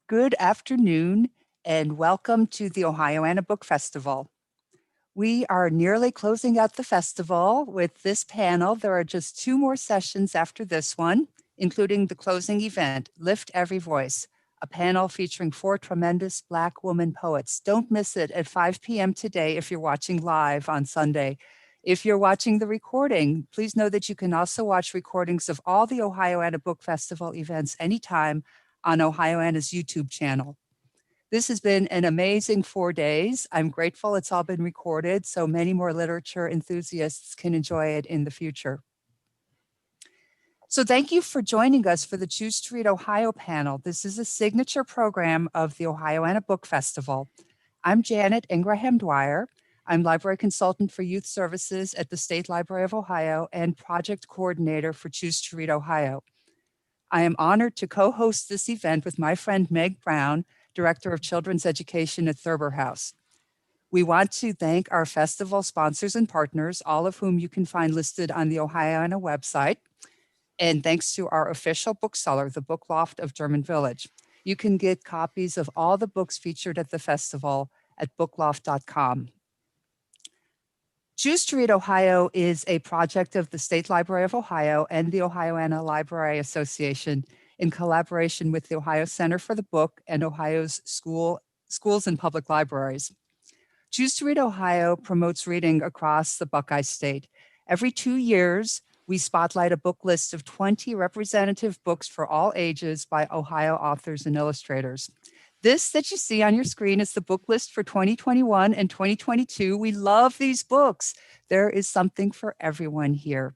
Good afternoon and welcome to the Ohioana Book Festival. We are nearly closing out the festival with this panel. There are just 2 more sessions after this one, including the closing event, Lift Every Voice, a panel featuring 4 tremendous Black woman poets. Don't miss it at 5 p.m. today if you're watching live on Sunday. If you're watching the recording, please know that you can also watch recordings of all the Ohioana Book Festival events anytime on Ohioana's YouTube channel. This has been an amazing 4 days. I'm grateful it's all been recorded so many more literature enthusiasts can enjoy it in the future. So thank you for joining us for the Choose to Read Ohio panel. This is a signature program of the Ohioana Book Festival. I'm Janet Ingraham-Dwyer. I'm library consultant for youth services at the State Library of Ohio and project coordinator for Choose to Read Ohio. I am honored to co-host this event with my friend Meg Brown, Director of Children's Education at Thurber House. We want to thank our festival sponsors and partners, all of whom you can find listed on the Ohioana website. And thanks to our official bookseller, the Book Loft of German Village. You can get copies of all the books featured at the festival at bookloft.com. Choose to Read Ohio is a project of the State Library of Ohio and the Ohioana Library Association in collaboration with the Ohio Center for the Book and Ohio's schools and public libraries. Choose to Read Ohio promotes reading across the Buckeye State. Every 2 years, we spotlight a book list of 20 representative books for all ages by Ohio authors and illustrators. This that you see on your screen is the book list for 2021 and 2022. We love these books. There is something for everyone here.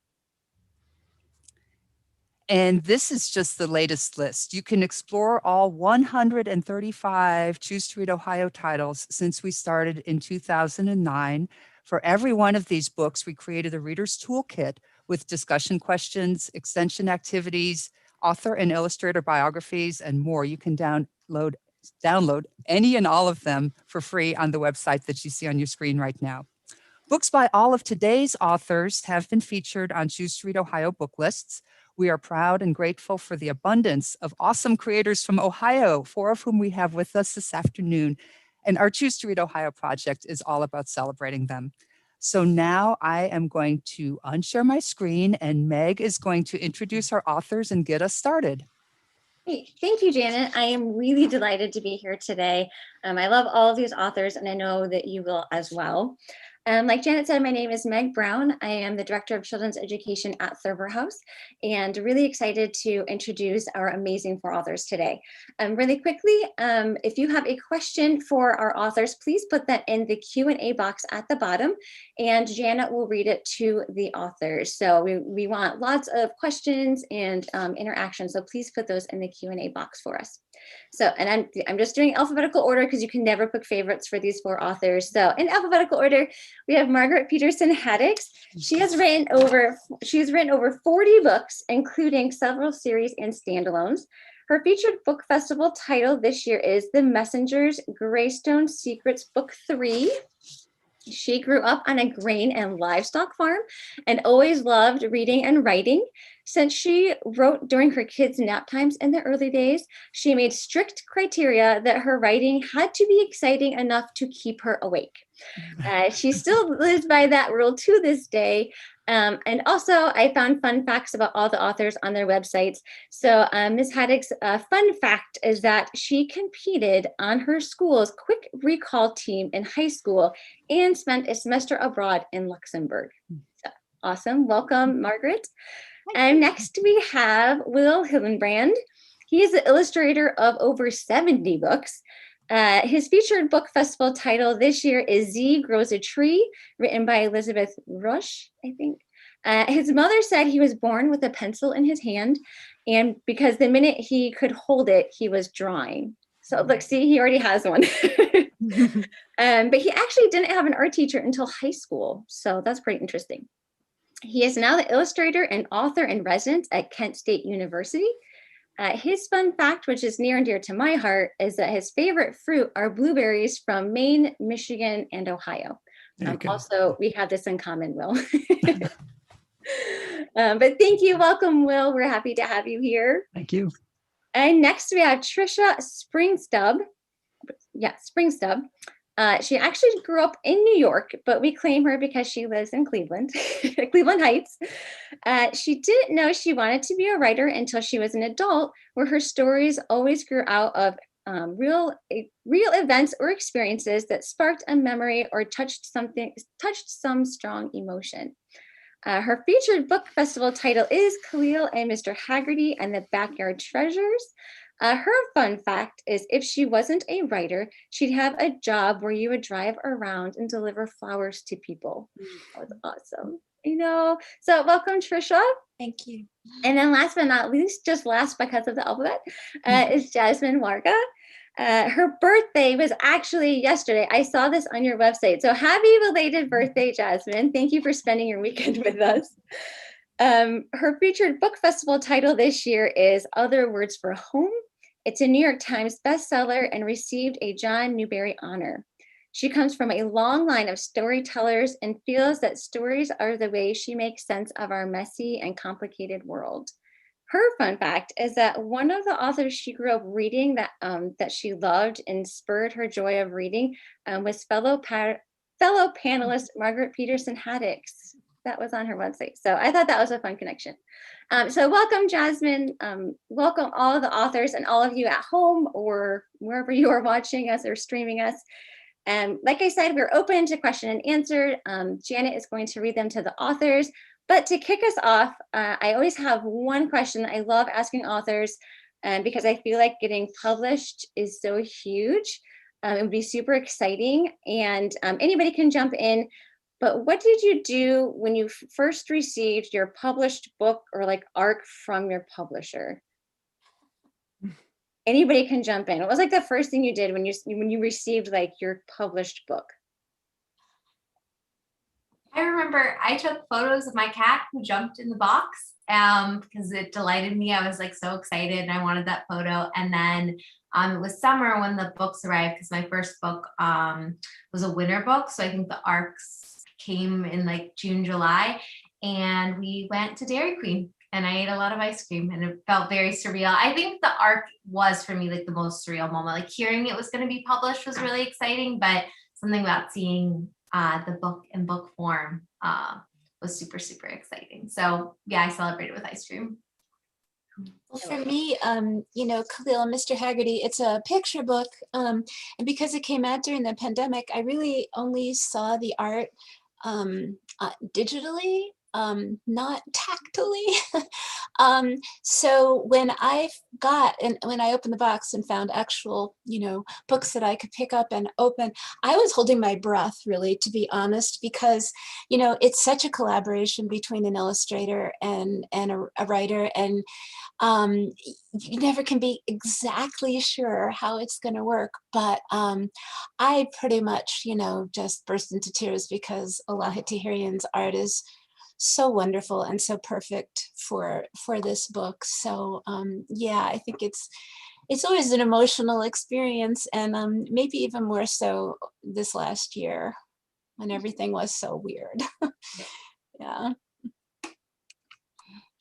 And this is just the latest list. You can explore all 135 Choose to Read Ohio titles since we started in 2009. For every one of these books, we created a reader's toolkit with discussion questions, extension activities, author and illustrator biographies, and more. You can download any and all of them for free on the website that you see on your screen right now. Books by all of today's authors have been featured on Choose to Read Ohio book lists. We are proud and grateful for the abundance of awesome creators from Ohio, 4 of whom we have with us this afternoon. And our Choose to Read Ohio project is all about celebrating them. So now I am going to unshare my screen and Meg is going to introduce our authors and get us started. Great. Thank you, Janet. I am really delighted to be here today. I love all of these authors, and I know that you will as well. Like Janet said, my name is Meg Brown. I am the Director of Children's Education at Thurber House, and really excited to introduce our amazing 4 authors today. Really quickly, if you have a question for our authors, please put that in the Q&A box at the bottom, and Janet will read it to the authors. So we want lots of questions and interaction, so please put those in the Q&A box for us. So, and I'm just doing alphabetical order because you can never pick favorites for these 4 authors. So in alphabetical order, we have Margaret Peterson Haddix. She has written over 40 books, including several series and standalones. Her featured book festival title this year is The Messenger's Greystone Secrets Book 3. She grew up on a grain and livestock farm and always loved reading and writing. Since she wrote during her kids' nap times in the early days, she made strict criteria that her writing had to be exciting enough to keep her awake. She still lives by that rule to this day. And also, I found fun facts about all the authors on their websites. So Ms. Haddix's fun fact is that she competed on her school's quick recall team in high school and spent a semester abroad in Luxembourg. So, awesome. Welcome, Margaret. And next we have Will Hillenbrand. He is the illustrator of over 70 books. His featured book festival title this year is Z Grows a Tree, written by Elizabeth Rush, I think. His mother said he was born with a pencil in his hand, and because the minute he could hold it, he was drawing. So look, see, he already has one. But he actually didn't have an art teacher until high school, so that's pretty interesting. He is now the illustrator and author in residence at Kent State University. His fun fact, which is near and dear to my heart, is that his favorite fruit are blueberries from Maine, Michigan, and Ohio. Also, we have this in common, Will. But thank you. Welcome, Will. We're happy to have you here. Thank you. And next we have Tricia Springstubb. Yeah, Springstubb. She actually grew up in New York, but we claim her because she lives in Cleveland, Cleveland Heights. She didn't know she wanted to be a writer until she was an adult, where her stories always grew out of real events or experiences that sparked a memory or touched some strong emotion. Her featured book festival title is Khalil and Mr. Haggerty and the Backyard Treasures. Her fun fact is if she wasn't a writer, she'd have a job where you would drive around and deliver flowers to people. That was awesome. So welcome, Tricia. Thank you. And then last but not least, just last because of the alphabet, is Jasmine Warga. Her birthday was actually yesterday. I saw this on your website. So happy belated birthday, Jasmine. Thank you for spending your weekend with us. Her featured book festival title this year is Other Words for Home. It's a New York Times bestseller and received a John Newbery honor. She comes from a long line of storytellers and feels that stories are the way she makes sense of our messy and complicated world. Her fun fact is that one of the authors she grew up reading that she loved and spurred her joy of reading was fellow panelist Margaret Peterson Haddix. That was on her website. So I thought that was a fun connection. So welcome, Jasmine. Welcome all of the authors and all of you at home or wherever you are watching us or streaming us. Like I said, we're open to question and answer. Janet is going to read them to the authors. But to kick us off, I always have one question I love asking authors because I feel like getting published is so huge. It would be super exciting and anybody can jump in. But what did you do when you first received your published book or like ARC from your publisher? Anybody can jump in. What was like the first thing you did when you received like your published book? I remember I took photos of my cat who jumped in the box because it delighted me. I was like so excited and I wanted that photo. And then it was summer when the books arrived because my first book was a winter book. So I think the ARCs came in like June, July, and we went to Dairy Queen and I ate a lot of ice cream and it felt very surreal. I think the ARC was for me like the most surreal moment. Like hearing it was going to be published was really exciting, but something about seeing the book in book form was super, super exciting. So yeah, I celebrated with ice cream. Well, for me, Khalil and Mr. Haggerty, it's a picture book. And because it came out during the pandemic, I really only saw the art digitally, not tactily. So when I opened the box and found actual, books that I could pick up and open, I was holding my breath, really, to be honest, because, it's such a collaboration between an illustrator and a writer, and you never can be exactly sure how it's going to work. But I pretty much, just burst into tears because Olahe Tahirian's art is so wonderful and so perfect for this book. So yeah, I think it's always an emotional experience, and maybe even more so this last year when everything was so weird. Yeah.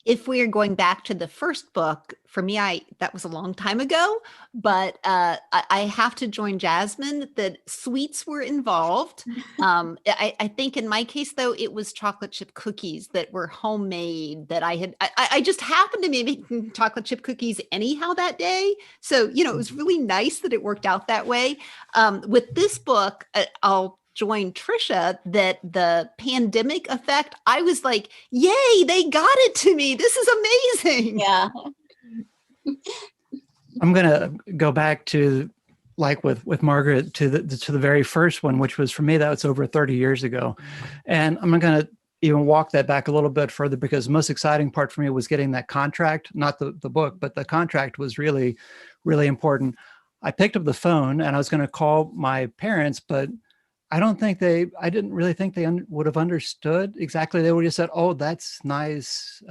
If we are going back to the first book, for me, that was a long time ago, but I have to join Jasmine that sweets were involved. I think in my case, though, it was chocolate chip cookies that were homemade that I just happened to be making chocolate chip cookies anyhow that day. So, it was really nice that it worked out that way. With this book, I'll join Tricia that the pandemic effect, I was like, yay, they got it to me. This is amazing. Yeah. I'm going to go back to like with Margaret to the very first one, which was for me, that was over 30 years ago. And I'm going to even walk that back a little bit further because the most exciting part for me was getting that contract, not the book, but the contract was really, really important. I picked up the phone and I was going to call my parents, but I didn't really think they would have understood exactly. They would have said, oh, that's nice.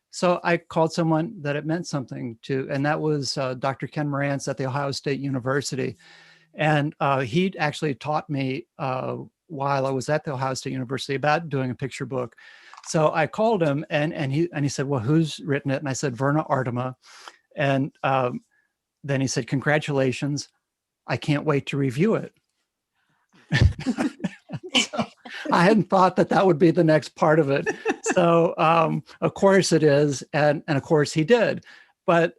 So I called someone that it meant something to, and that was Dr. Ken Morantz at the Ohio State University. And he actually taught me while I was at the Ohio State University about doing a picture book. So I called him and he said, well, who's written it? And I said, Verna Artema. And then he said, "Congratulations. I can't wait to review it." So I hadn't thought that would be the next part of it. So of course it is. And of course he did. But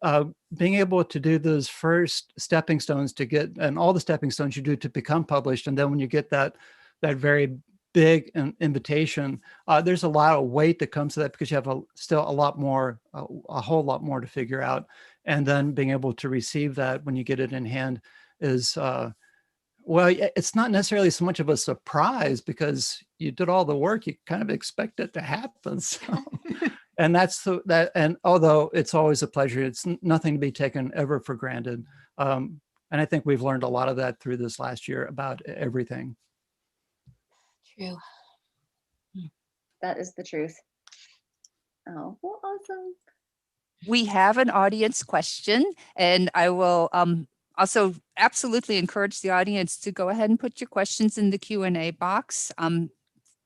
being able to do those first stepping stones to get, and all the stepping stones you do to become published. And then when you get that very big invitation, there's a lot of weight that comes to that, because you have still a lot more, a whole lot more to figure out. And then being able to receive that when you get it in hand is, well, it's not necessarily so much of a surprise, because you did all the work, you kind of expect it to happen. So, and and although it's always a pleasure, it's nothing to be taken ever for granted. And I think we've learned a lot of that through this last year about everything. True. That is the truth. Oh, well, awesome. We have an audience question, and I will also absolutely encourage the audience to go ahead and put your questions in the Q&A box.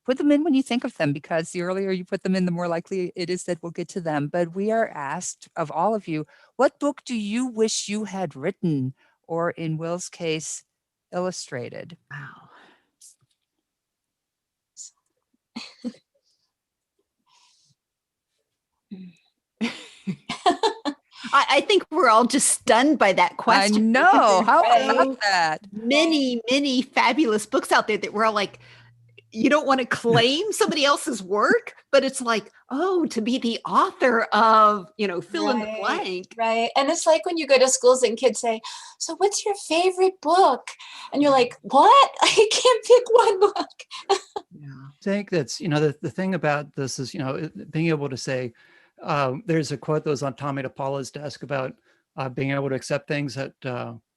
Put them in when you think of them, because the earlier you put them in, the more likely it is that we'll get to them. But we are asked of all of you, what book do you wish you had written, or in Will's case, illustrated? Wow. I think we're all just stunned by that question. I know. How Right. about that? Many fabulous books out there that we're all like, you don't want to claim somebody else's work, but it's like, oh, to be the author of, fill in the Right, blank. Right. And it's like when you go to schools and kids say, "So what's your favorite book?" And you're like, "What? I can't pick one book." Yeah. I think that's, the thing about this is, being able to say, there's a quote that was on Tommy DePaula's desk about being able to accept things that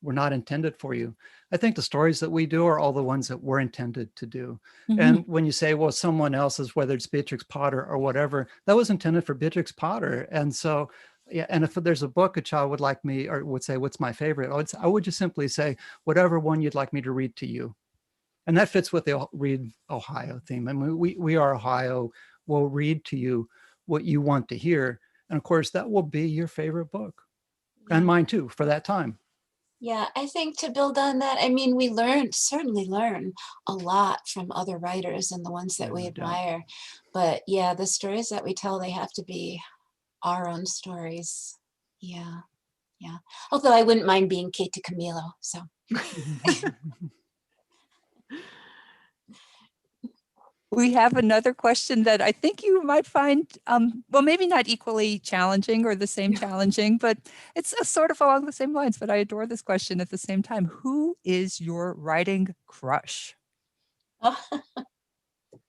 were not intended for you. I think the stories that we do are all the ones that we're intended to do. Mhm. And when you say, well, someone else's, whether it's Beatrix Potter or whatever, that was intended for Beatrix Potter. And so, yeah, and if there's a book a child would like me, or would say, what's my favorite? I would just simply say, whatever one you'd like me to read to you. And that fits with the Read Ohio theme. I mean, we are Ohio. We'll read to you what you want to hear. And of course, that will be your favorite book. And mine too, for that time. Yeah, I think to build on that, I mean, we certainly learn a lot from other writers and the ones that we No doubt. admire. But yeah, the stories that we tell, they have to be our own stories. Yeah. Although I wouldn't mind being Kate DiCamillo, so. We have another question that I think you might find, well, maybe not equally challenging or the same challenging, but it's sort of along the same lines. But I adore this question at the same time. Who is your writing crush? Oh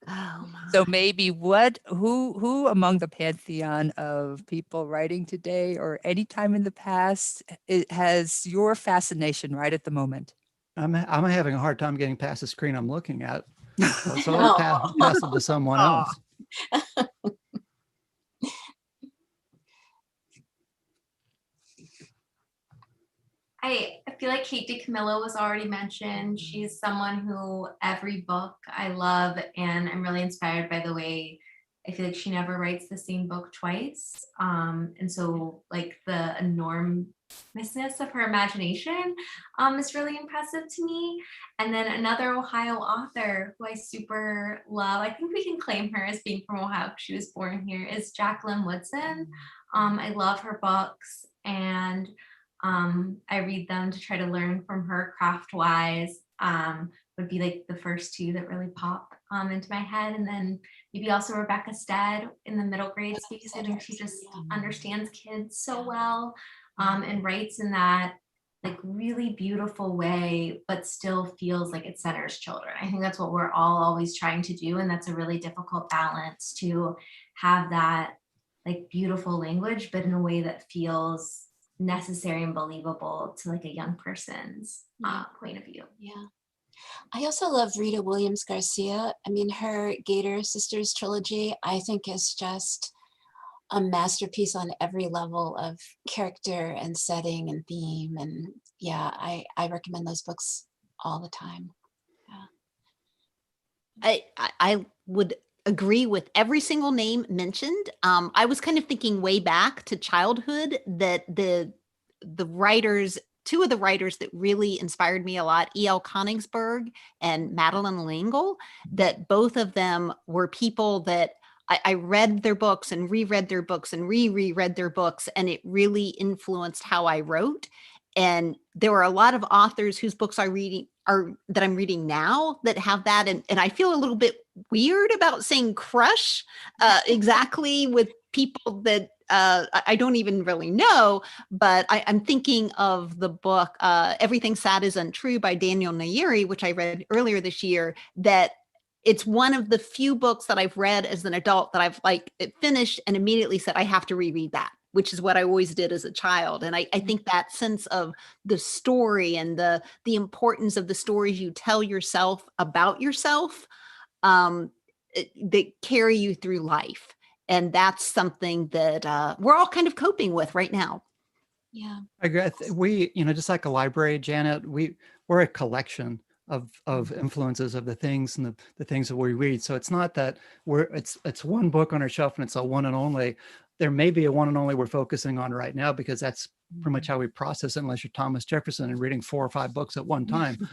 my. So maybe who among the pantheon of people writing today or any time in the past has your fascination right at the moment? I'm having a hard time getting past the screen I'm looking at. So I'll pass it to someone else. I feel like Kate DiCamillo was already mentioned. She's someone who every book I love, and I'm really inspired by the way I feel like she never writes the same book twice. And so like the enormousness of her imagination is really impressive to me. And then another Ohio author who I super love, I think we can claim her as being from Ohio because she was born here, is Jacqueline Woodson. I love her books, and I read them to try to learn from her craft-wise. Would be like the first two that really pop into my head. And then maybe also Rebecca Stead in the middle grades, because I think she just understands kids so well and writes in that like really beautiful way, but still feels like it centers children. I think that's what we're all always trying to do. And that's a really difficult balance, to have that like beautiful language, but in a way that feels necessary and believable to like a young person's point of view. Yeah. I also love Rita Williams Garcia. I mean, her Gator Sisters trilogy, I think, is just a masterpiece on every level of character and setting and theme. And yeah, I recommend those books all the time. I would agree with every single name mentioned. I was kind of thinking way back to childhood that the writers, two of the writers that really inspired me a lot, E.L. Konigsberg and Madeleine L'Engle, that both of them were people that I read their books and reread their books and reread their books, and it really influenced how I wrote. And there were a lot of authors whose books I'm reading now that have that. And I feel a little bit weird about saying crush exactly with people that I don't even really know, but I'm thinking of the book, Everything Sad is Untrue by Daniel Nayeri, which I read earlier this year, that it's one of the few books that I've read as an adult that I've finished and immediately said, I have to reread that, which is what I always did as a child. And I think that sense of the story and the importance of the stories you tell yourself about yourself, that carry you through life. And that's something that we're all kind of coping with right now. Yeah. I agree. We, just like a library, Janet, we're a collection of influences of the things and the things that we read. So it's not that it's one book on our shelf and it's a one and only. There may be a one and only we're focusing on right now because that's pretty much how we process it, unless you're Thomas Jefferson and reading 4 or 5 books at one time.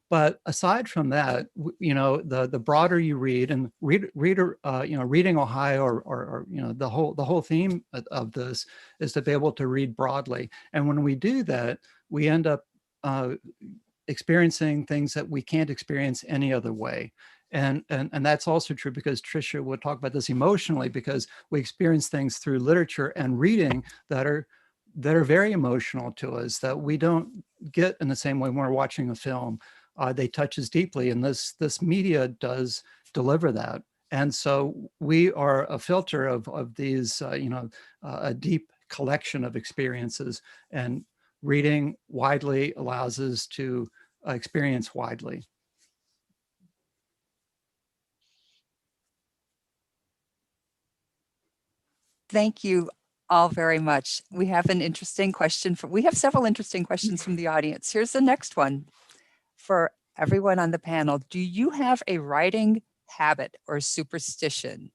But aside from that, the broader you read, and reading Ohio or the whole theme of this is to be able to read broadly. And when we do that, we end up experiencing things that we can't experience any other way. And that's also true because Tricia would talk about this emotionally, because we experience things through literature and reading that are very emotional to us, that we don't get in the same way when we're watching a film. They touch us deeply, and this media does deliver that. And so we are a filter of these, a deep collection of experiences, and reading widely allows us to experience widely. Thank you all very much. We have an interesting question. We have several interesting questions from the audience. Here's the next one for everyone on the panel. Do you have a writing habit or superstition?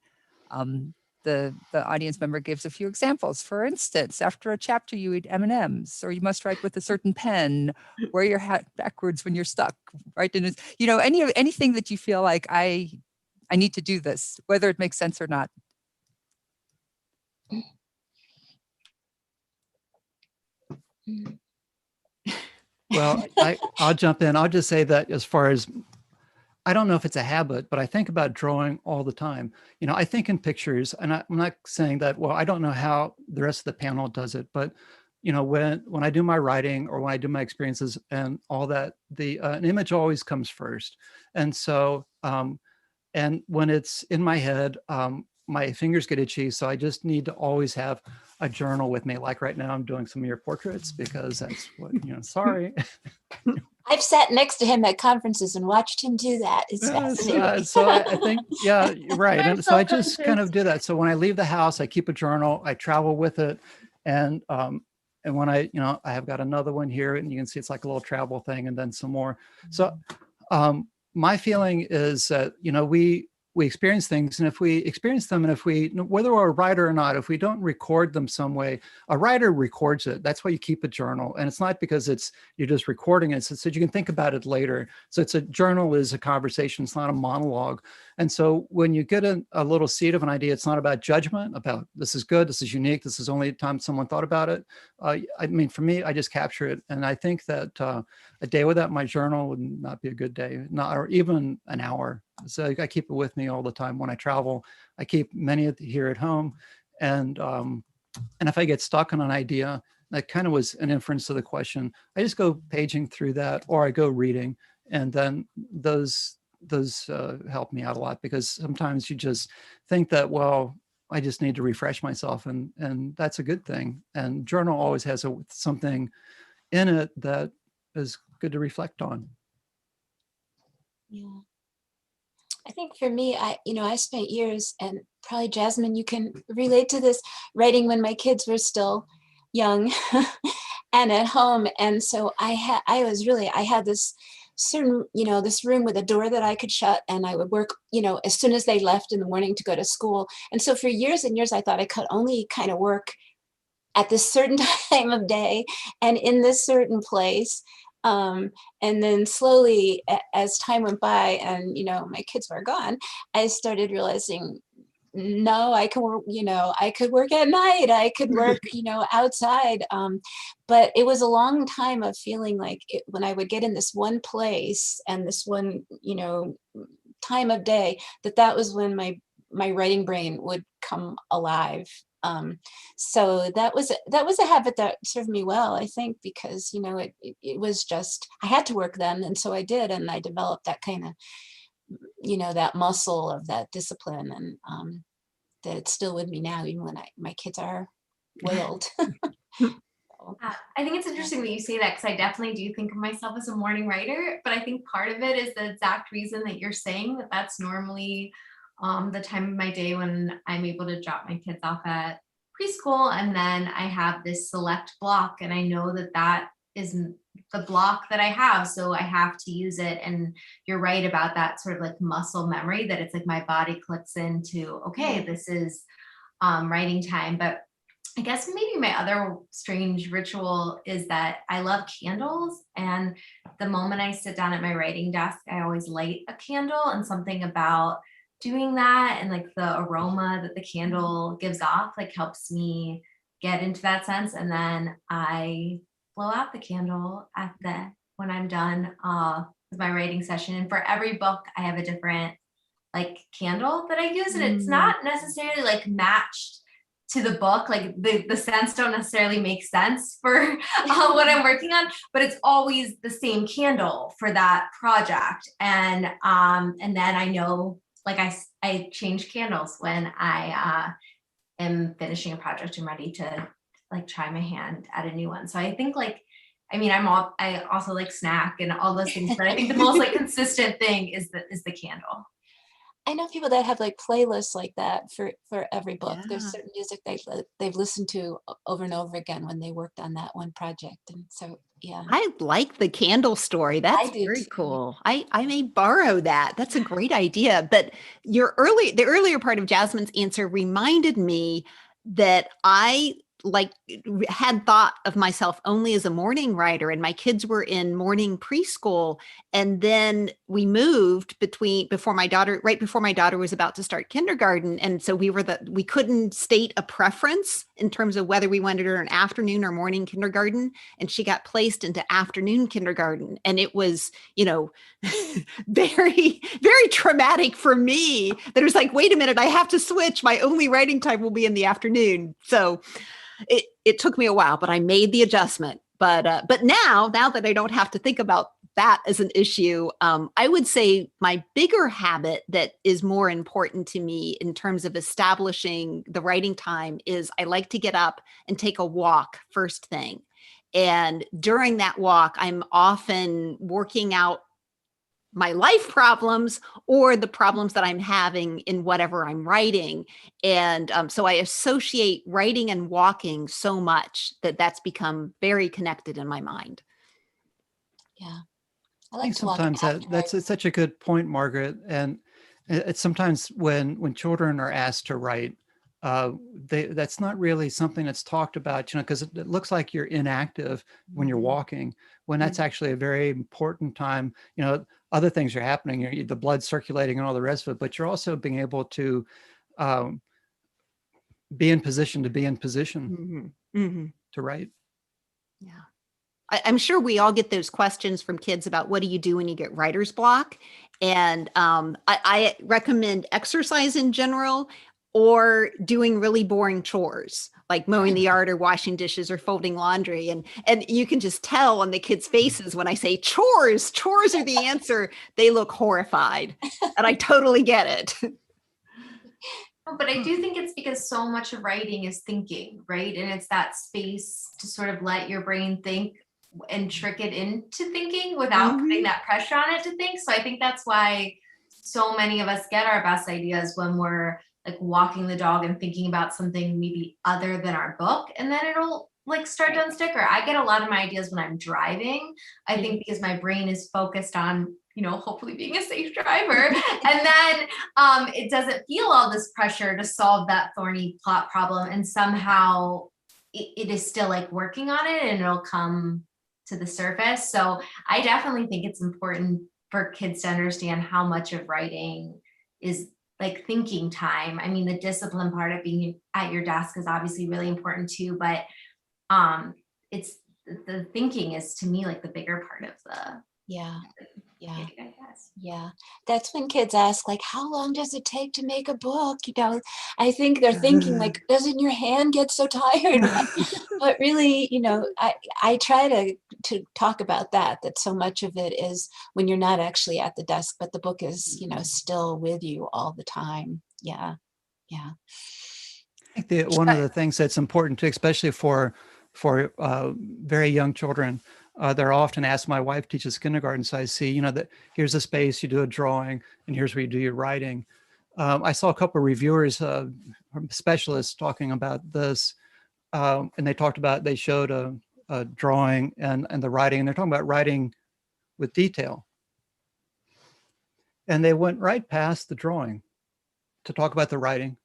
The audience member gives a few examples. For instance, after a chapter, you eat M&Ms, or you must write with a certain pen, wear your hat backwards when you're stuck. Right? And anything that you feel like I need to do this, whether it makes sense or not. Well, I'll jump in. I'll just say that as far as, I don't know if it's a habit, but I think about drawing all the time. I think in pictures, and I'm not saying that, well, I don't know how the rest of the panel does it, but when I do my writing or when I do my experiences and all that, an image always comes first. And so, and when it's in my head, my fingers get itchy. So I just need to always have a journal with me. Like right now I'm doing some of your portraits because that's what, sorry. I've sat next to him at conferences and watched him do that. It's fascinating. So I think, yeah, you're right. And so I just kind of do that. So when I leave the house, I keep a journal, I travel with it. And when I have got another one here, and you can see it's like a little travel thing, and then some more. So my feeling is that, we experience things, and if we experience them, and whether we're a writer or not, if we don't record them some way, a writer records it. That's why you keep a journal. And it's not because you're just recording it, so that you can think about it later. So it's a journal is a conversation. It's not a monologue. And so when you get a little seed of an idea, it's not about judgment, about this is good, this is unique, this is only the time someone thought about it. For me, I just capture it. And I think that a day without my journal would not be a good day, or even an hour. So I keep it with me all the time when I travel. I keep many here at home. And if I get stuck on an idea, that kind of was an inference to the question, I just go paging through that, or I go reading. And then those help me out a lot, because sometimes you just think that, well, I just need to refresh myself, and that's a good thing. And journal always has something in it that is good to reflect on. Yeah. I think for me, I spent years, and probably Jasmine, you can relate to this, writing when my kids were still young and at home. And so I had this certain, this room with a door that I could shut, and I would work, as soon as they left in the morning to go to school. And so for years and years, I thought I could only kind of work at this certain time of day and in this certain place. And then slowly, as time went by and, my kids were gone, I started realizing, no, I can work, I could work at night, I could work, outside. But it was a long time of feeling like when I would get in this one place and this one, time of day, that was when my writing brain would come alive. So that was a habit that served me well, I think, because, it was just, I had to work then. And so I did, and I developed that kind of, that muscle of that discipline, and that it's still with me now, even when my kids are way old. I think it's interesting that you say that, because I definitely do think of myself as a morning writer, but I think part of it is the exact reason that you're saying, that that's normally the time of my day when I'm able to drop my kids off at preschool, and then I have this select block, and I know that that is the block that I have, so I have to use it. And you're right about that sort of like muscle memory, that it's like my body clicks into, okay, this is writing time. But I guess maybe my other strange ritual is that I love candles, and the moment I sit down at my writing desk, I always light a candle, and something about doing that and like the aroma that the candle gives off like helps me get into that sense. And then I blow out the candle when I'm done with my writing session. And for every book, I have a different like candle that I use, and it's not necessarily like matched to the book, like the scents don't necessarily make sense for what I'm working on, but it's always the same candle for that project. And then I know, like I change candles when I am finishing a project and ready to like try my hand at a new one. So I think I also like snack and all those things, but I think the most like consistent thing is the candle. I know people that have like playlists like that for every book. Yeah. There's certain music they've listened to over and over again when they worked on that one project. And so, yeah. I like the candle story. That's do very too. cool. I may borrow that. That's a great idea. But the earlier part of Jasmine's answer reminded me that I had thought of myself only as a morning writer, and my kids were in morning preschool. And then we moved right before my daughter was about to start kindergarten. And so we couldn't state a preference in terms of whether we wanted her in afternoon or morning kindergarten. And she got placed into afternoon kindergarten. And it was, very, very traumatic for me that it was like, wait a minute, I have to switch. My only writing time will be in the afternoon. So it took me a while, but I made the adjustment. But now that I don't have to think about that as an issue, I would say my bigger habit that is more important to me in terms of establishing the writing time is I like to get up and take a walk first thing. And during that walk, I'm often working out my life problems or the problems that I'm having in whatever I'm writing. And so I associate writing and walking so much that's become very connected in my mind. Yeah. I think sometimes that's such a good point, Margaret. And it's sometimes when children are asked to write, that's not really something that's talked about, because it looks like you're inactive when you're walking, when that's actually a very important time. Other things are happening, the blood circulating and all the rest of it, but you're also being able to be in position to write. Yeah. I'm sure we all get those questions from kids about what do you do when you get writer's block? And I recommend exercise in general, or doing really boring chores like mowing the yard or washing dishes or folding laundry. And you can just tell on the kids' faces when I say chores are the answer, they look horrified. And I totally get it. But I do think it's because so much of writing is thinking, right? And it's that space to sort of let your brain think and trick it into thinking without putting that pressure on it to think. So I think that's why so many of us get our best ideas when we're like walking the dog and thinking about something maybe other than our book. And then it'll like start done sticker. I get a lot of my ideas when I'm driving. I think because my brain is focused on, hopefully being a safe driver. And then it doesn't feel all this pressure to solve that thorny plot problem. And somehow it is still like working on it and it'll come to the surface. So I definitely think it's important for kids to understand how much of writing is like thinking time. I mean, the discipline part of being at your desk is obviously really important too, but it's the thinking is to me like the bigger part of the gig, I guess. Yeah, that's when kids ask, like, how long does it take to make a book? I think they're thinking, like, doesn't your hand get so tired? But really, I try to talk about that so much of it is when you're not actually at the desk, but the book is, still with you all the time. Yeah. I think one of the things that's important too, especially for very young children, they're often asked, my wife teaches kindergarten, so I see, that here's a space, you do a drawing, and here's where you do your writing. I saw a couple of reviewers, specialists talking about this, and they showed a drawing and the writing, and they're talking about writing with detail. And they went right past the drawing to talk about the writing.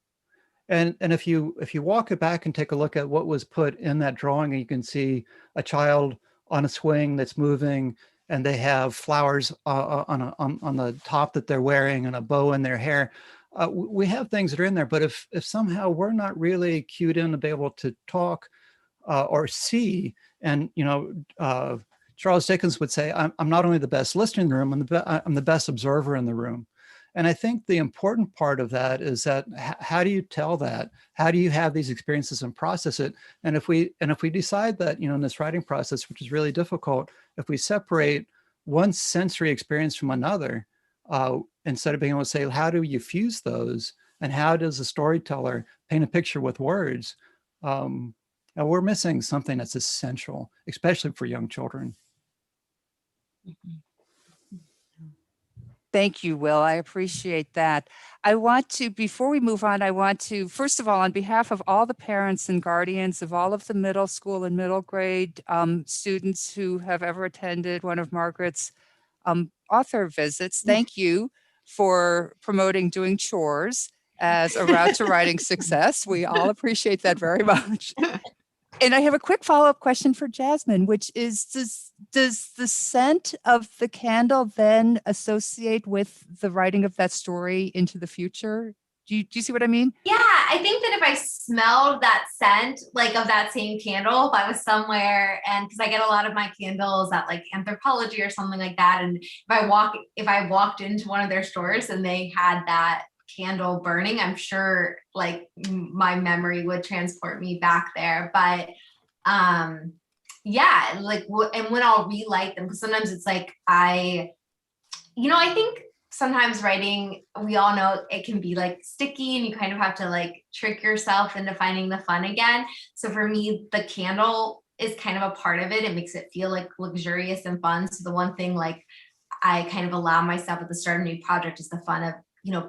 And if you walk it back and take a look at what was put in that drawing, you can see a child on a swing that's moving, and they have flowers on the top that they're wearing and a bow in their hair. We have things that are in there, but if somehow we're not really cued in to be able to talk or see, and Charles Dickens would say, I'm not only the best listener in the room, I'm the best observer in the room. And I think the important part of that is that how do you tell that? How do you have these experiences and process it? And if we decide that, in this writing process, which is really difficult, if we separate one sensory experience from another, instead of being able to say, how do you fuse those? And how does a storyteller paint a picture with words? And we're missing something that's essential, especially for young children. Mm-hmm. Thank you, Will. I appreciate that. I want to, before we move on, first of all, on behalf of all the parents and guardians of all of the middle school and middle grade students who have ever attended one of Margaret's author visits, thank you for promoting doing chores as a route to writing success. We all appreciate that very much. And I have a quick follow-up question for Jasmine, which is, does the scent of the candle then associate with the writing of that story into the future? Do you see what I mean? Yeah, I think that if I smelled that scent, like of that same candle, if I was somewhere, and because I get a lot of my candles at like Anthropology or something like that, and if I walked into one of their stores and they had that candle burning, I'm sure like my memory would transport me back there. But yeah, like and when I'll relight them, because sometimes it's like I think sometimes writing, we all know it can be like sticky and you kind of have to like trick yourself into finding the fun again. So for me, the candle is kind of a part of it. It makes it feel like luxurious and fun. So the one thing like I kind of allow myself at the start of a new project is the fun of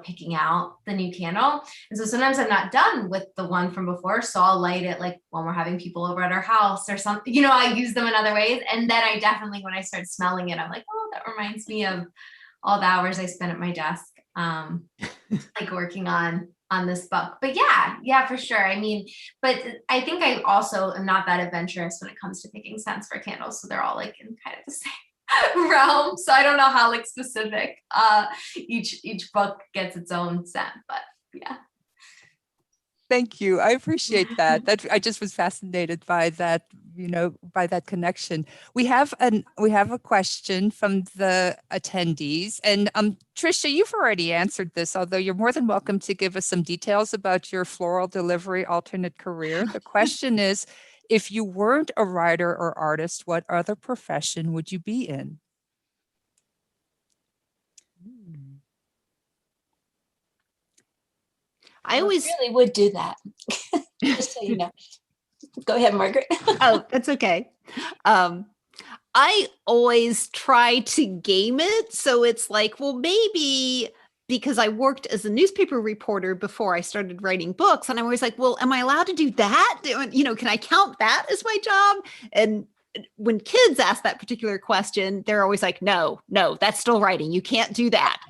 picking out the new candle. And so sometimes I'm not done with the one from before, so I'll light it like when we're having people over at our house or something, I use them in other ways. And then I definitely, when I start smelling it, I'm like, oh, that reminds me of all the hours I spent at my desk, like working on this book. But yeah, for sure. I mean, but I think I also am not that adventurous when it comes to picking scents for candles. So they're all like in kind of the same realm. So I don't know how like specific each book gets its own scent, but yeah. Thank you. I appreciate that. I just was fascinated by that, by that connection. We have a question from the attendees, and Tricia, you've already answered this, although you're more than welcome to give us some details about your floral delivery alternate career. The question is, if you weren't a writer or artist, what other profession would you be in? I always really would do that. Just so you know. Go ahead, Margaret. Oh, that's okay. I always try to game it. So it's like, well, maybe because I worked as a newspaper reporter before I started writing books. And I'm always like, well, am I allowed to do that? Can I count that as my job? And when kids ask that particular question, they're always like, no, that's still writing. You can't do that.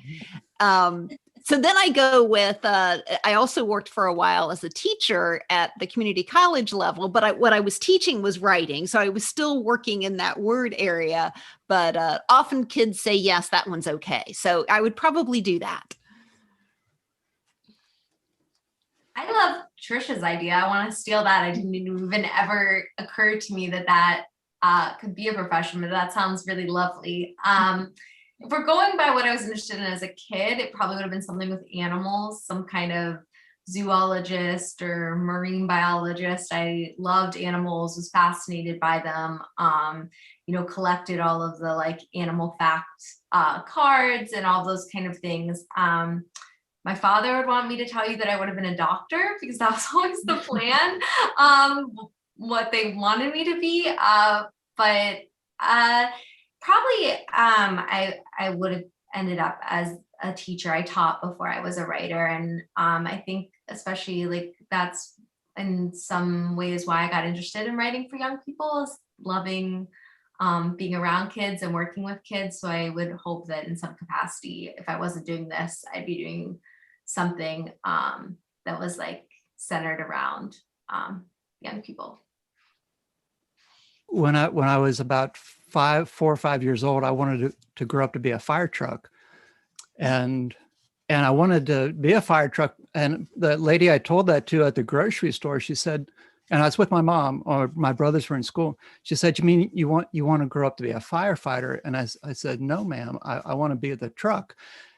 So then I go with, I also worked for a while as a teacher at the community college level, but what I was teaching was writing. So I was still working in that word area, but often kids say, yes, that one's okay. So I would probably do that. I love Tricia's idea. I want to steal that. I didn't even ever occur to me that could be a profession, but that sounds really lovely. If we're going by what I was interested in as a kid, it probably would have been something with animals, some kind of zoologist or marine biologist. I loved animals, was fascinated by them, collected all of the like animal facts cards and all those kind of things. My father would want me to tell you that I would have been a doctor because that was always the plan, what they wanted me to be. But probably I would have ended up as a teacher. I taught before I was a writer. And I think especially like that's in some ways why I got interested in writing for young people, is loving being around kids and working with kids. So I would hope that in some capacity, if I wasn't doing this, I'd be doing something that was like centered around young people. When I was about 4 or 5 years old, I wanted to grow up to be a fire truck, and I wanted to be a fire truck. And the lady I told that to at the grocery store, she said, and I was with my mom, or my brothers were in school. She said, "You mean you want to grow up to be a firefighter?" And I said, "No, ma'am, I want to be the truck."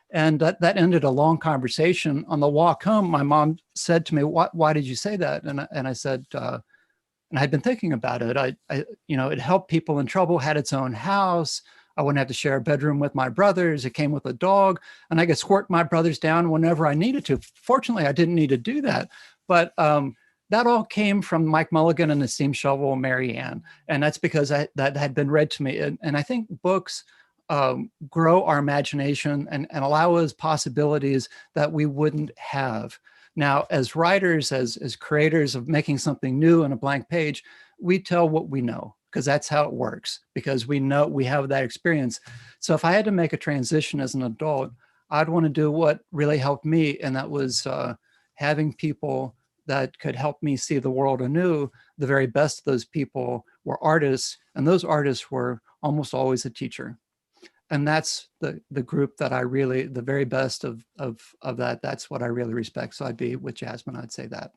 And that ended a long conversation. On the walk home, my mom said to me, "Why did you say that?" And I said, and I'd been thinking about it. It helped people in trouble, had its own house. I wouldn't have to share a bedroom with my brothers. It came with a dog, and I could squirt my brothers down whenever I needed to. Fortunately, I didn't need to do that. But that all came from Mike Mulligan and the Steam Shovel, Mary Ann. And that's because that had been read to me. And I think books grow our imagination and allow us possibilities that we wouldn't have. Now, as writers, as creators of making something new on a blank page, we tell what we know, because that's how it works, because we know we have that experience. So if I had to make a transition as an adult, I'd want to do what really helped me, and that was having people that could help me see the world anew. The very best of those people were artists, and those artists were almost always a teacher. And that's the group that I really, the very best of that, that's what I really respect. So I'd be with Jasmine, I'd say that.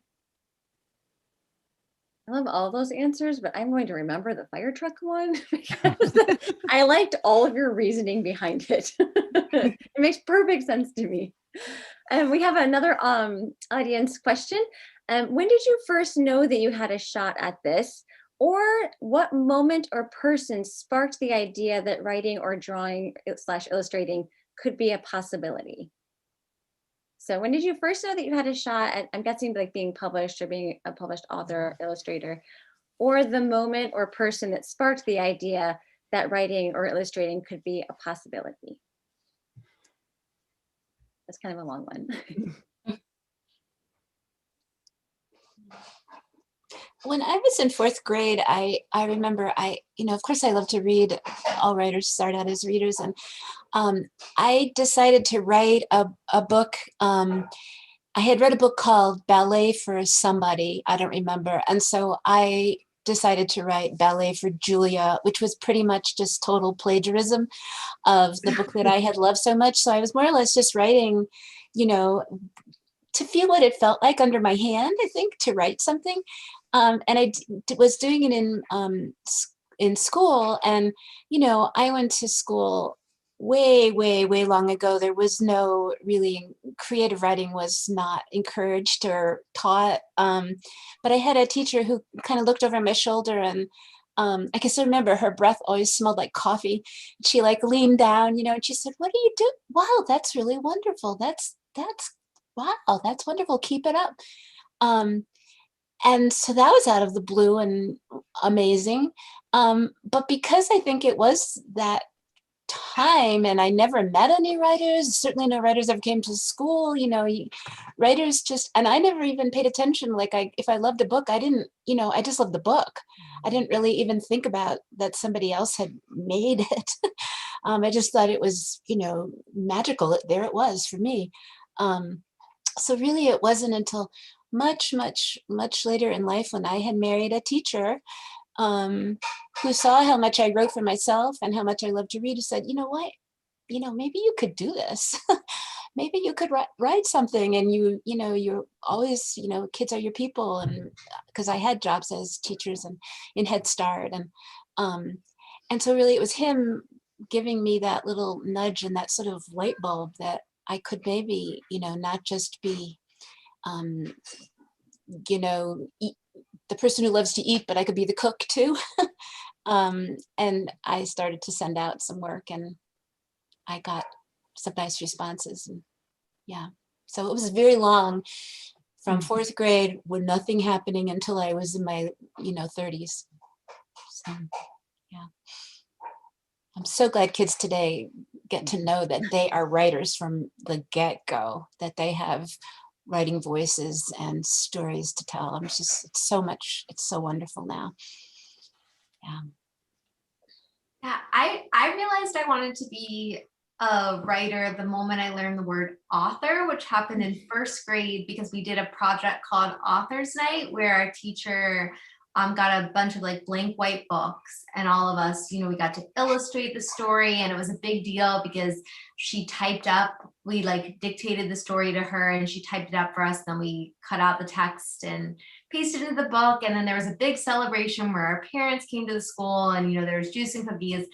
I love all those answers, but I'm going to remember the fire truck one because I liked all of your reasoning behind it. It makes perfect sense to me. And we have another audience question. When did you first know that you had a shot at this? Or what moment or person sparked the idea that writing or drawing / illustrating could be a possibility? So when did you first know that you had a shot at, I'm guessing, like being published or being a published author, illustrator, or the moment or person that sparked the idea that writing or illustrating could be a possibility? That's kind of a long one. When I was in 4th grade, I remember of course I love to read. All writers start out as readers. And I decided to write a book. I had read a book called Ballet for Somebody. I don't remember. And so I decided to write Ballet for Julia, which was pretty much just total plagiarism of the book that I had loved so much. So I was more or less just writing, to feel what it felt like under my hand, I think, to write something. And I was doing it in school. And, I went to school way, way, way long ago. There was no really, creative writing was not encouraged or taught. But I had a teacher who kind of looked over my shoulder, and I can still remember her breath always smelled like coffee. She like leaned down, and she said, "What are you doing? Wow, that's really wonderful. Wow, that's wonderful. Keep it up." And so that was out of the blue and amazing. But because I think it was that time, and I never met any writers. Certainly no writers ever came to school, writers just, and I never even paid attention. Like if I loved a book, I didn't, I just loved the book. I didn't really even think about that somebody else had made it. I just thought it was, magical. There it was for me. So really it wasn't until much, much, much later in life when I had married a teacher who saw how much I wrote for myself and how much I loved to read, who said, you know what, maybe you could do this. Maybe you could write something, and you're always, kids are your people. And because I had jobs as teachers and in Head Start. And so really it was him giving me that little nudge and that sort of light bulb that I could maybe, not just be, the person who loves to eat, but I could be the cook too. And I started to send out some work, and I got some nice responses. And yeah, so it was very long, from fourth grade with nothing happening until I was in my, 30s. So yeah, I'm so glad kids today get to know that they are writers from the get-go, that they have writing voices and stories to tell. It's so wonderful now. Yeah. Yeah, I realized I wanted to be a writer the moment I learned the word author, which happened in first grade because we did a project called Author's Night, where our teacher got a bunch of like blank white books, and all of us, we got to illustrate the story, and it was a big deal because she typed up, we like dictated the story to her and she typed it up for us. Then we cut out the text and pasted it into the book. And then there was a big celebration where our parents came to the school, and, there was juice and cookies.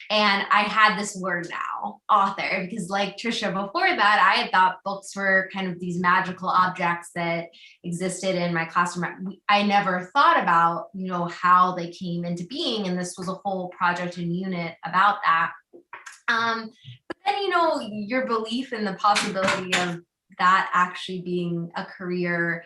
And I had this word now, author, because like Tricia, before that, I had thought books were kind of these magical objects that existed in my classroom. I never thought about, how they came into being. And this was a whole project and unit about that. But then, your belief in the possibility of that actually being a career,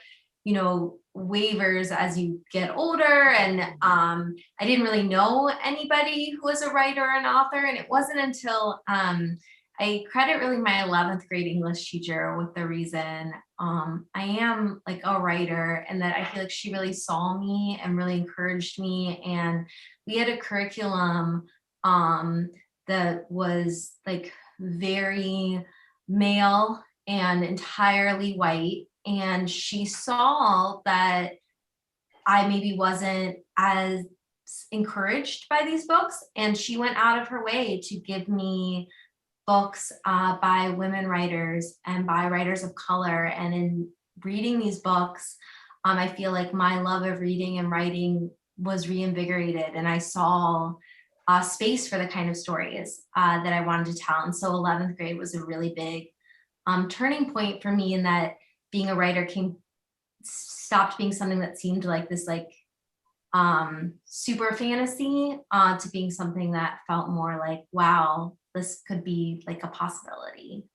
waivers as you get older. And I didn't really know anybody who was a writer or an author. And it wasn't until I credit really my 11th grade English teacher with the reason I am like a writer, and that I feel like she really saw me and really encouraged me. And we had a curriculum that was like very male and entirely white. And she saw that I maybe wasn't as encouraged by these books. And she went out of her way to give me books by women writers and by writers of color. And in reading these books, I feel like my love of reading and writing was reinvigorated. And I saw space for the kind of stories that I wanted to tell. And so 11th grade was a really big turning point for me, in that being a writer stopped being something that seemed like this super fantasy to being something that felt more like, wow, this could be like a possibility.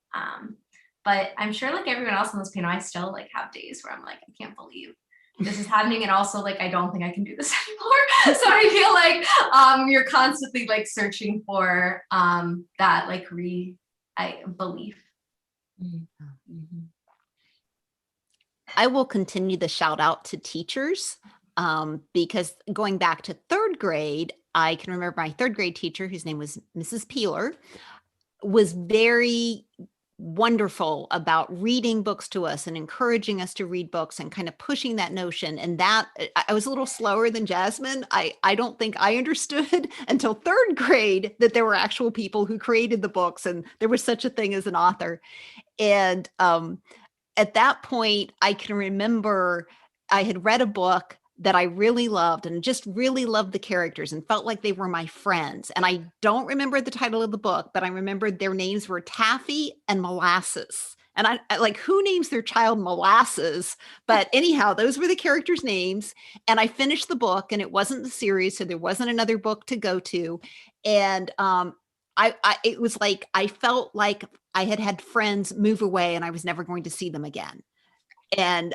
But I'm sure like everyone else on this panel, I still like have days where I'm like, I can't believe this is happening. And also like, I don't think I can do this anymore. So I feel like you're constantly like searching for that like belief. Mm-hmm. I will continue the shout out to teachers because going back to third grade, I can remember my third grade teacher, whose name was Mrs. Peeler, was very wonderful about reading books to us and encouraging us to read books and kind of pushing that notion. And that I was a little slower than Jasmine. I don't think I understood until third grade that there were actual people who created the books and there was such a thing as an author. And at that point, I can remember I had read a book that I really loved and just really loved the characters and felt like they were my friends. And I don't remember the title of the book, but I remembered their names were Taffy and Molasses. And I like, who names their child Molasses? But anyhow, those were the characters' names. And I finished the book, and it wasn't the series, so there wasn't another book to go to. And it was like, I felt like I had friends move away and I was never going to see them again. And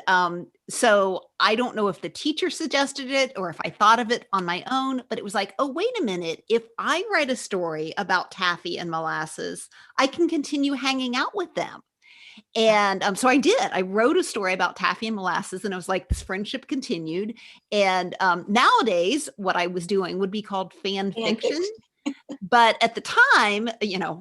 so I don't know if the teacher suggested it or if I thought of it on my own, but it was like, oh, wait a minute. If I write a story about taffy and molasses, I can continue hanging out with them. And so I did. I wrote a story about taffy and molasses, and I was like, this friendship continued. And nowadays, what I was doing would be called fan fiction. But at the time,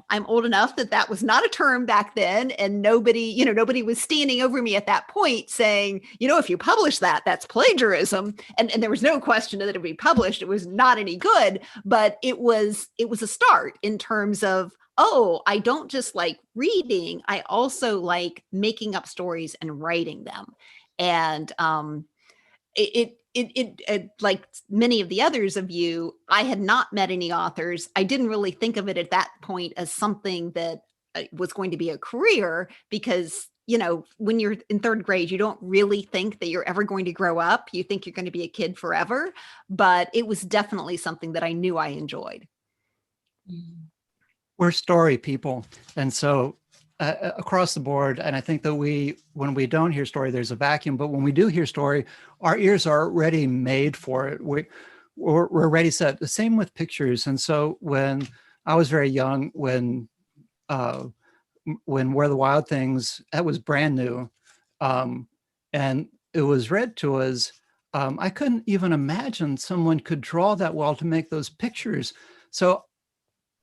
I'm old enough that that was not a term back then. And nobody was standing over me at that point saying, if you publish that, that's plagiarism. And there was no question that it would be published. It was not any good, but it was a start in terms of, oh, I don't just like reading. I also like making up stories and writing them. And it like many of the others of you, I had not met any authors. I didn't really think of it at that point as something that was going to be a career because, when you're in third grade, you don't really think that you're ever going to grow up. You think you're going to be a kid forever, but it was definitely something that I knew I enjoyed. We're story people. And so across the board, and I think that when we don't hear story, there's a vacuum, but when we do hear story, our ears are already made for it. We're already set. The same with pictures. And so when I was very young, when Where the Wild Things, that was brand new, and it was read to us, I couldn't even imagine someone could draw that well to make those pictures. So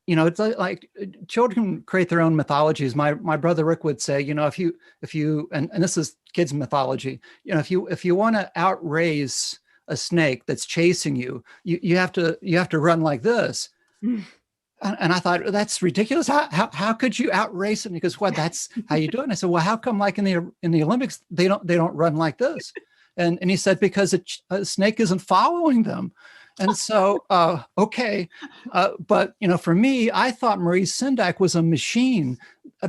it's like children create their own mythologies. My brother Rick would say, if you and this is kids' mythology, if you want to outrace a snake that's chasing you, you have to run like this. And I thought, that's ridiculous. How could you outrace it? And he goes, well, that's how you do it. And I said, well, how come like in the Olympics they don't run like this? And he said, because a snake isn't following them. And so, okay. But, for me, I thought Marie Sendak was a machine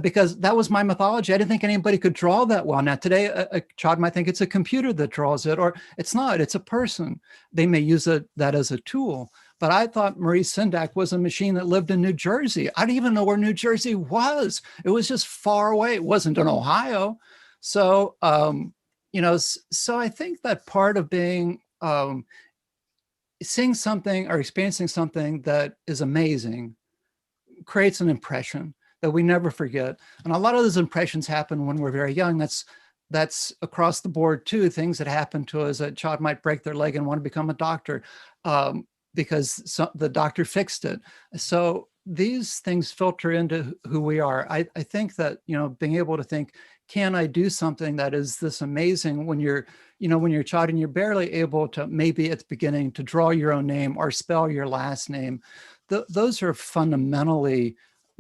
because that was my mythology. I didn't think anybody could draw that well. Now, today, a child might think it's a computer that draws it, or it's not. It's a person. They may use that as a tool. But I thought Marie Sendak was a machine that lived in New Jersey. I didn't even know where New Jersey was. It was just far away. It wasn't in Ohio. So, so I think that part of being seeing something or experiencing something that is amazing creates an impression that we never forget. And a lot of those impressions happen when we're very young. That's across the board too. Things that happen to us, a child might break their leg and want to become a doctor because the doctor fixed it. So these things filter into who we are. I think that, being able to think, can I do something that is this amazing when you're a child and you're barely able to, maybe at the beginning, to draw your own name or spell your last name. Those are fundamentally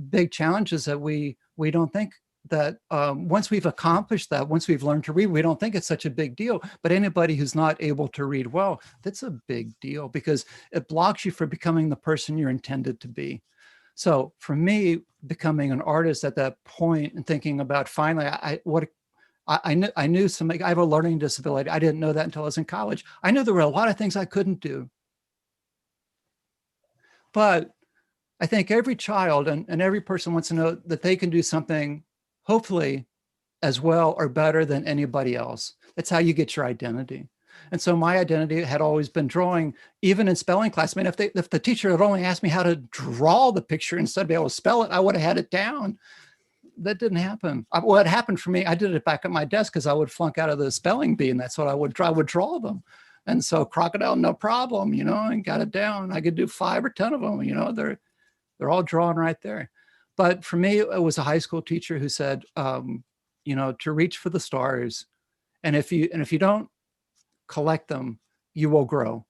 big challenges that we don't think that once we've accomplished that, once we've learned to read, we don't think it's such a big deal. But anybody who's not able to read well, that's a big deal because it blocks you from becoming the person you're intended to be. So for me, becoming an artist at that point and thinking about finally, I knew I have a learning disability. I didn't know that until I was in college. I knew there were a lot of things I couldn't do. But I think every child and every person wants to know that they can do something, hopefully, as well or better than anybody else. That's how you get your identity. And so my identity had always been drawing, even in spelling class. I mean, if the teacher had only asked me how to draw the picture instead of be able to spell it, I would have had it down. That didn't happen. What happened for me, I did it back at my desk because I would flunk out of the spelling bee, and that's what I would draw them. And so crocodile, no problem, and got it down. I could do 5 or 10 of them, they're all drawn right there. But for me, it was a high school teacher who said, to reach for the stars. And if you don't collect them, you will grow.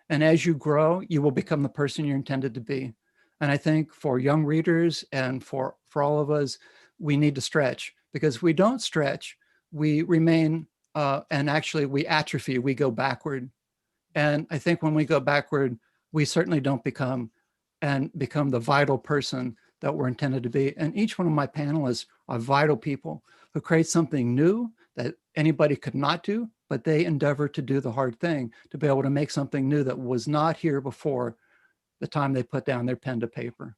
And as you grow, you will become the person you're intended to be. And I think for young readers and for all of us, we need to stretch, because if we don't stretch, we remain, and actually we atrophy, we go backward. And I think when we go backward, we certainly don't become the vital person that we're intended to be. And each one of my panelists are vital people who create something new that anybody could not do, but they endeavor to do the hard thing, to be able to make something new that was not here before the time they put down their pen to paper.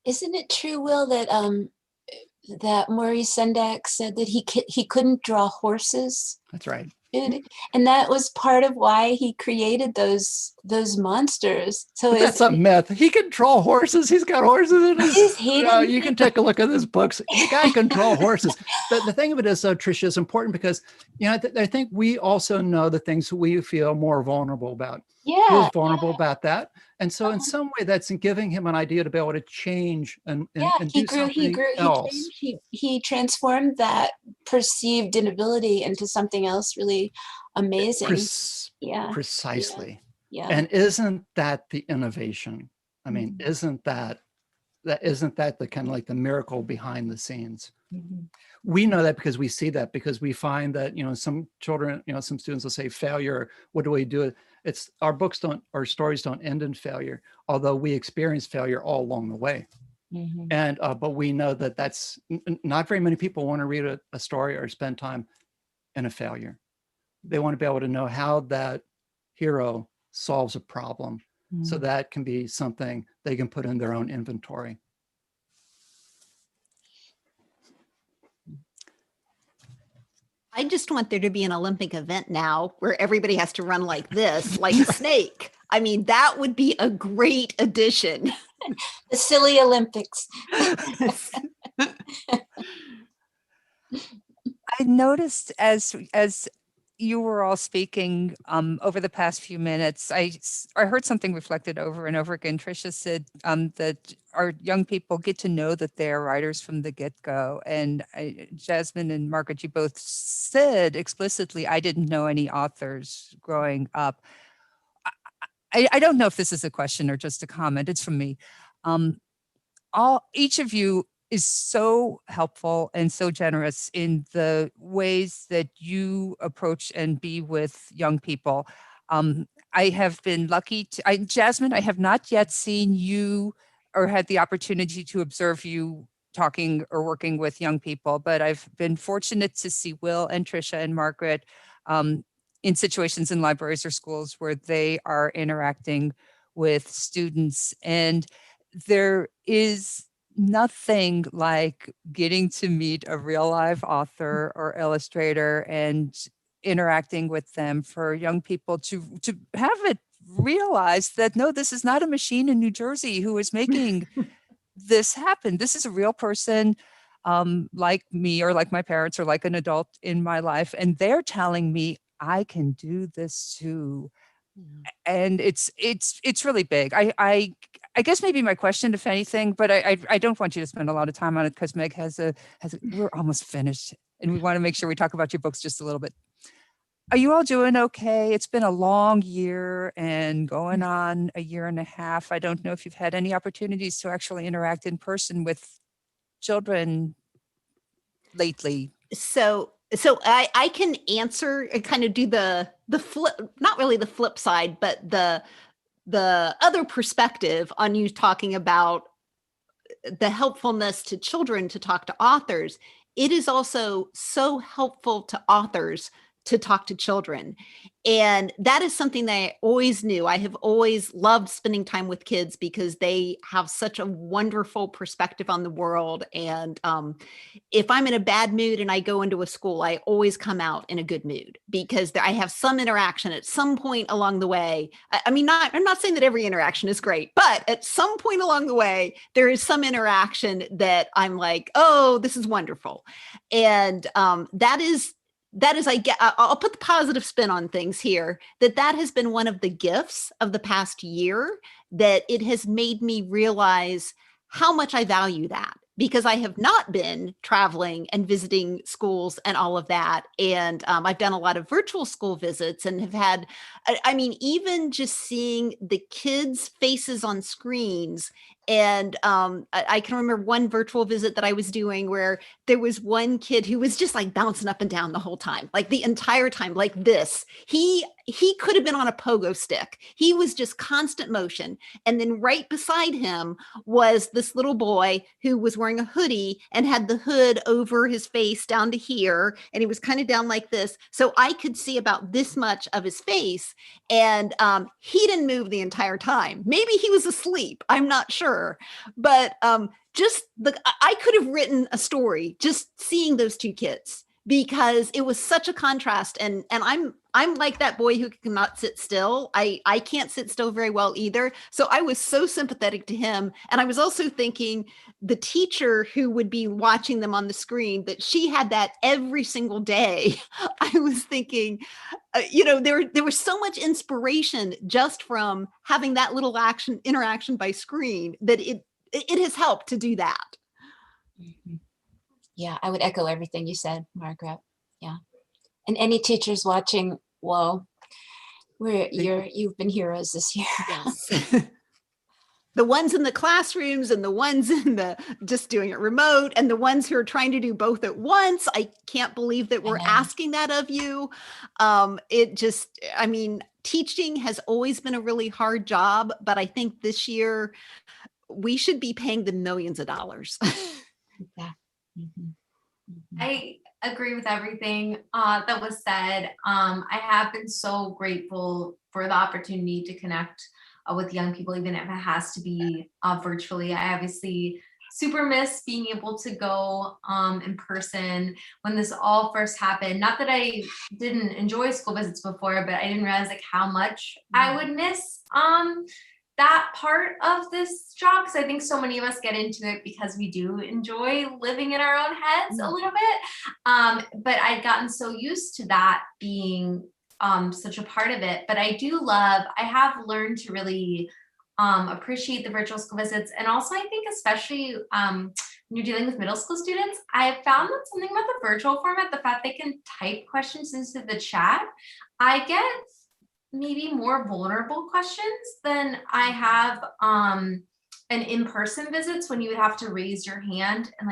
Isn't it true, Will, that that Maurice Sendak said that he couldn't draw horses. That's right. And that was part of why he created those monsters. So That's a myth. He can draw horses. He's got horses in his. You can take a look at his books. The guy can draw horses. The thing of it is, though, Tricia, is important because I think we also know the things we feel more vulnerable about. He was vulnerable about that, and so in some way, that's giving him an idea to be able to change and do something else. He transformed that perceived inability into something else really amazing. Precisely. Yeah. And isn't that the innovation? I mean, isn't that the kind of like the miracle behind the scenes? Mm-hmm. We know that because we see that, because we find that, some children, some students will say failure. What do we do? It's our stories don't end in failure, although we experience failure all along the way. Mm-hmm. And, but we know that that's not very many people want to read a story or spend time in a failure. They want to be able to know how that hero solves a problem. Mm-hmm. So that can be something they can put in their own inventory. I just want there to be an Olympic event now where everybody has to run like this, like a snake. I mean, that would be a great addition. The silly Olympics. I noticed as you were all speaking over the past few minutes, I heard something reflected over and over again. Tricia said that our young people get to know that they're writers from the get-go. And Jasmine and Margaret, you both said explicitly, I didn't know any authors growing up. I don't know if this is a question or just a comment. It's from me. Each of you is so helpful and so generous in the ways that you approach and be with young people. I have been lucky to, Jasmine, I have not yet seen you or had the opportunity to observe you talking or working with young people, but I've been fortunate to see Will and Tricia and Margaret in situations in libraries or schools where they are interacting with students. And there is nothing like getting to meet a real live author or illustrator and interacting with them, for young people to have it realize that, no, this is not a machine in New Jersey who is making this happen. This is a real person like me or like my parents or like an adult in my life. And they're telling me I can do this too. And it's really big. I guess maybe my question, if anything, but I don't want you to spend a lot of time on it because Meg we're almost finished and we want to make sure we talk about your books just a little bit. Are you all doing okay? It's been a long year and going on a year and a half. I don't know if you've had any opportunities to actually interact in person with children lately. So I can answer and kind of do the flip, not really the flip side, but the other perspective on you talking about the helpfulness to children to talk to authors. It is also so helpful to authors to talk to children. And that is something that I always knew. I have always loved spending time with kids because they have such a wonderful perspective on the world. And if I'm in a bad mood and I go into a school, I always come out in a good mood because I have some interaction at some point along the way. I'm not saying that every interaction is great, but at some point along the way, there is some interaction that I'm like, oh, this is wonderful. And I'll put the positive spin on things here, that has been one of the gifts of the past year, that it has made me realize how much I value that, because I have not been traveling and visiting schools and all of that. And I've done a lot of virtual school visits and have had, even just seeing the kids' faces on screens. And I can remember one virtual visit that I was doing where there was one kid who was just like bouncing up and down the whole time, like the entire time, like this. He could have been on a pogo stick. He was just constant motion. And then right beside him was this little boy who was wearing a hoodie and had the hood over his face down to here. And he was kind of down like this. So I could see about this much of his face. And he didn't move the entire time. Maybe he was asleep. I'm not sure. her. But I could have written a story just seeing those two kids, because it was such a contrast. And I'm like that boy who cannot sit still. I can't sit still very well either. So I was so sympathetic to him. And I was also thinking the teacher who would be watching them on the screen, that she had that every single day. I was thinking, there was so much inspiration just from having that little interaction by screen, that it has helped to do that. Mm-hmm. Yeah, I would echo everything you said, Margaret. Yeah. And any teachers watching, whoa, you've been heroes this year. Yes. The ones in the classrooms and the ones in the just doing it remote, and the ones who are trying to do both at once. I can't believe that we're asking that of you. Teaching has always been a really hard job, but I think this year we should be paying them millions of dollars. Yeah. Mm-hmm. Mm-hmm. I agree with everything that was said. I have been so grateful for the opportunity to connect with young people, even if it has to be virtually. I obviously super miss being able to go in person when this all first happened. Not that I didn't enjoy school visits before, but I didn't realize like how much I would miss that part of this job, because I think so many of us get into it because we do enjoy living in our own heads a little bit. But I'd gotten so used to that being such a part of it. But I have learned to really appreciate the virtual school visits. And also I think especially when you're dealing with middle school students, I found that something about the virtual format, the fact they can type questions into the chat, I get maybe more vulnerable questions than I have an in-person visits, when you would have to raise your hand and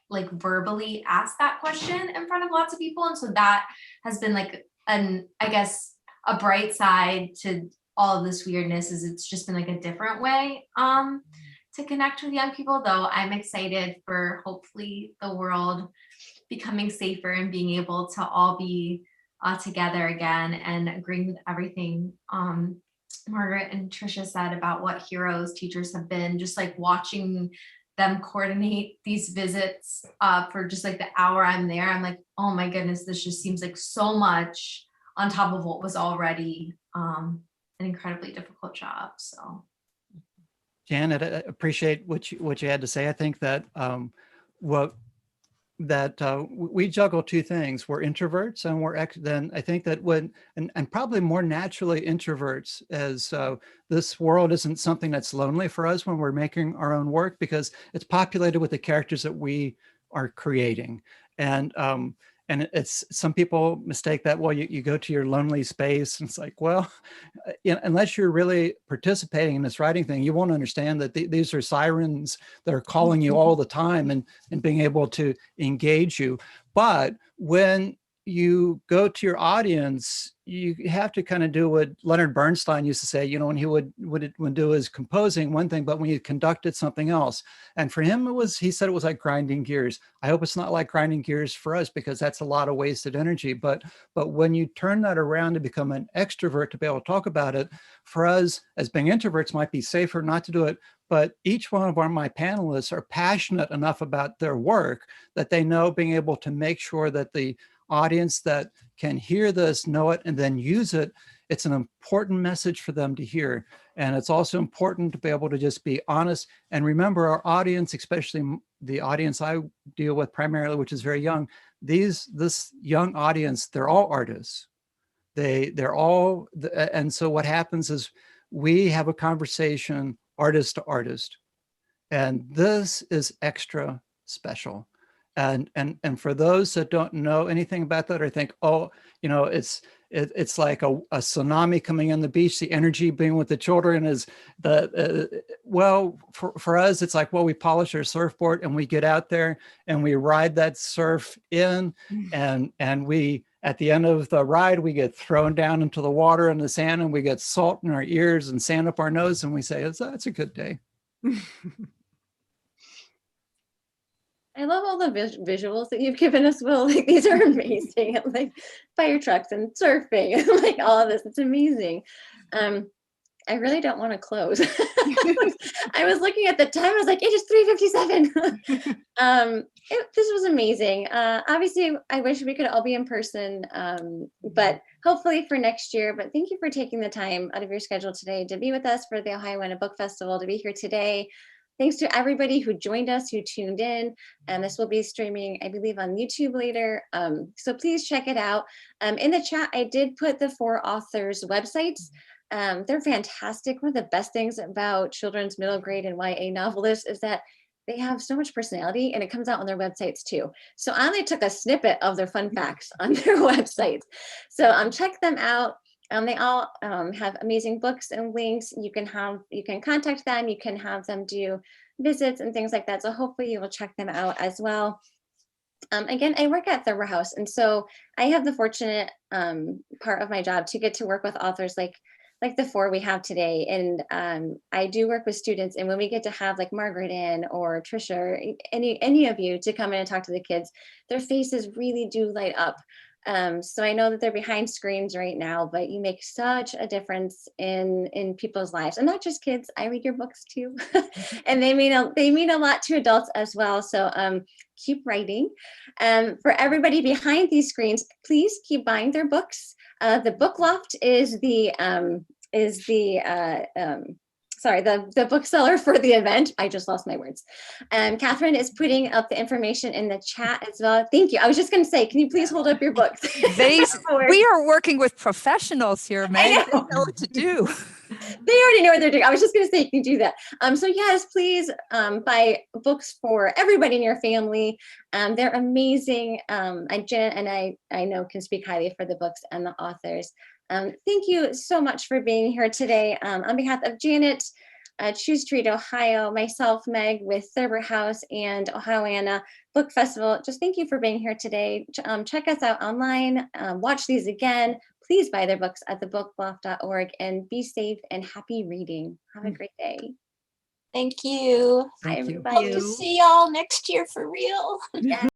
like verbally ask that question in front of lots of people. And so that has been like I guess a bright side to all of this weirdness, is it's just been like a different way to connect with young people, though I'm excited for hopefully the world becoming safer and being able to all be together again, and agreeing with everything Margaret and Tricia said about what heroes teachers have been, just like watching them coordinate these visits for just like the hour I'm there. I'm like, oh my goodness, this just seems like so much on top of what was already an incredibly difficult job. So Janet, I appreciate what you had to say. I think that we juggle two things. We're introverts and then I think that and probably more naturally introverts, as this world isn't something that's lonely for us when we're making our own work, because it's populated with the characters that we are creating. And it's, some people mistake that, well, you go to your lonely space, and it's like, well, unless you're really participating in this writing thing, you won't understand that these are sirens that are calling you all the time and being able to engage you. But when you go to your audience, you have to kind of do what Leonard Bernstein used to say, when he would do his composing, one thing, but when he conducted, something else. And for him, he said it was like grinding gears. I hope it's not like grinding gears for us, because that's a lot of wasted energy. But when you turn that around to become an extrovert, to be able to talk about it, for us as being introverts might be safer not to do it. But each one of my panelists are passionate enough about their work that they know being able to make sure that the audience that can hear this, know it, and then use it, it's an important message for them to hear. And it's also important to be able to just be honest. And remember, our audience, especially the audience I deal with primarily, which is very young, this young audience, they're all artists. They're all, and so what happens is we have a conversation artist to artist. And this is extra special. And for those that don't know anything about that, or think, oh, it's like a tsunami coming on the beach, the energy being with the children is well, for us, it's like, well, we polish our surfboard and we get out there and we ride that surf in, and we, at the end of the ride, we get thrown down into the water and the sand, and we get salt in our ears and sand up our nose, and we say, that's a good day. I love all the visuals that you've given us, Will. Like, these are amazing. Like fire trucks and surfing and like all of this. It's amazing. I really don't want to close. I was looking at the time. I was like, it is 3:57. This was amazing. Obviously, I wish we could all be in person, but hopefully for next year. But thank you for taking the time out of your schedule today to be with us for the Ohioana Book Festival, to be here today. Thanks to everybody who joined us, who tuned in. And this will be streaming, I believe, on YouTube later. So please check it out. In the chat, I did put the 4 authors' websites. They're fantastic. One of the best things about children's middle grade and YA novelists is that they have so much personality, and it comes out on their websites too. So I only took a snippet of their fun facts on their websites. So check them out. They all have amazing books and links. You can contact them. You can have them do visits and things like that. So hopefully you will check them out as well. Again, I work at Thurber House, and so I have the fortunate part of my job to get to work with authors like the 4 we have today. And I do work with students, and when we get to have like Margaret in, or Tricia, or any of you to come in and talk to the kids, their faces really do light up. So I know that they're behind screens right now, but you make such a difference in people's lives, and not just kids. I read your books too, and they mean a lot to adults as well. So keep writing. For everybody behind these screens, please keep buying their books. The Book Loft is the bookseller for the event. I just lost my words. Catherine is putting up the information in the chat as well. Thank you. I was just going to say, can you please hold up your books? We are working with professionals here, Meg. They know what to do. They already know what they're doing. I was just going to say, can you do that? So yes, please buy books for everybody in your family. They're amazing. Janet and I know can speak highly for the books and the authors. Thank you so much for being here today. On behalf of Janet, Choose to Read Ohio, myself, Meg, with Thurber House and Ohioana Book Festival, just thank you for being here today. Check us out online, watch these again. Please buy their books at thebookloft.org, and be safe and happy reading. Have a great day. Thank you. Bye, Thank you. everybody. Hope to see y'all next year for real. Yeah.